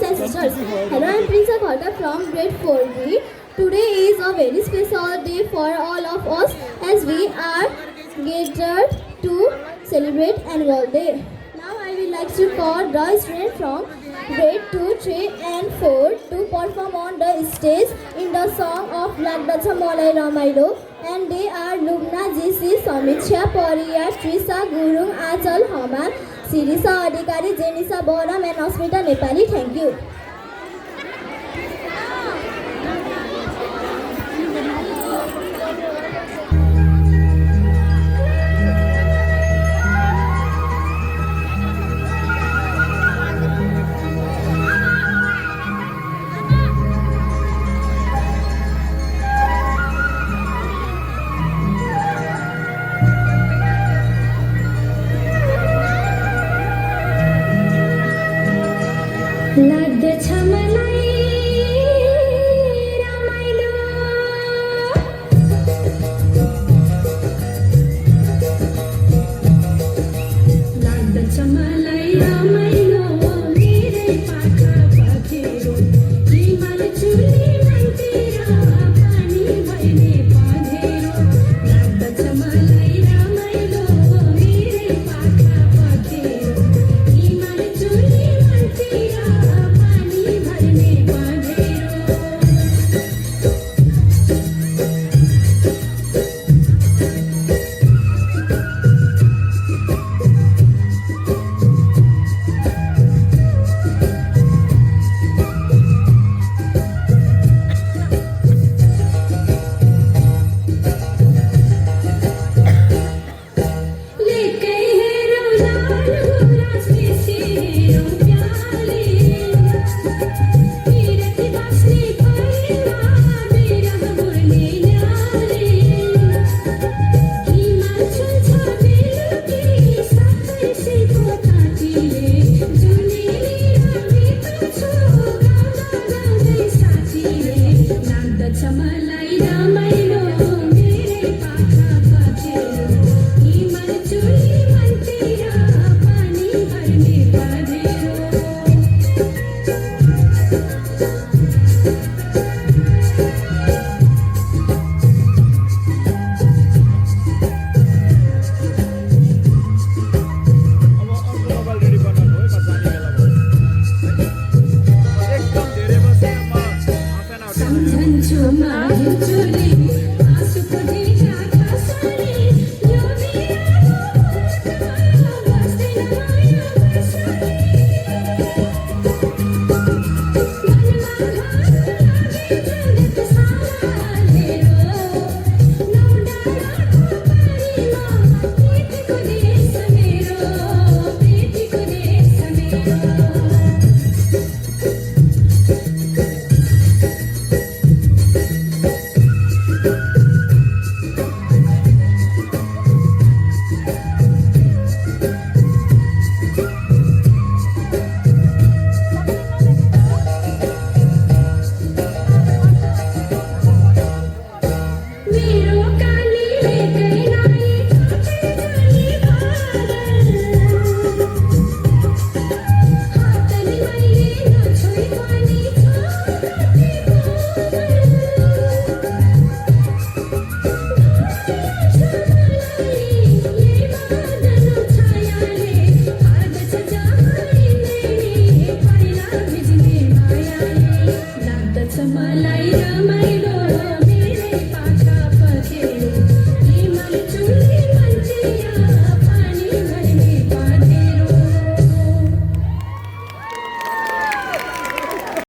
and sisters. Hello, I'm Prince Khalta from grade 4B. Today is a very special day for all of us as we are gathered to celebrate Annual Day. Now I would like to call the students from grade 2, 3 and 4 to perform on the stage in the song of Lagdacha Malai Ramailo, and they are Lubna GC, Samiksha Pariyar, Trisa Gurung, Achal Haman, Sirisa Adhikari, Jenisa Boram and Asmita Nepali. Thank you. लाग्दछ मलाई रमाइलो लाग्दछ मलाई रमाइलो मेरै पाखा पखेरो हिमाल चुली मनतिर पानी भइने पँधेरो लाग्दछ मलाई रमाइलो मेरै पाखा पखेरो हिमाल चुली मनतिर पानी भर्ने पँधेरो लेकै हेरौ लाल गुराँस मिसिरो प्याले पिरती बाँच्ने परिमा बिरह बोल्ने न्याले हिमाल छुन्छ बेलुकी सातैसीको तातीले जुनेली बिताउँछु गाउँदा गाउँदै साथीले लाग्दछ मलाई रमाइलो मेरै पाखा पखेरो हिमाल चुली मनतिर पानी भर्ने पँधेरो सम्झन्छु माथि चुली आँसुको ढिका खसाली यो बिरालो मुटुमा बस्दैन माया बसाली मनमा घाम लागे जुनत सालेरो नौ डाँडाको पारीमा प्रीतिको देश मेरो प्रीतिको देश मेरो मेरो कालीले कैनाली काटे जाली बादल हातले मैले नछोई पनि छ कति कोमल मलाई यही बादल छायाले हार्दछ जहाँ हिँड्ने पहिला भिज्ने मायाले लाग्दछ मलाई रमाइलो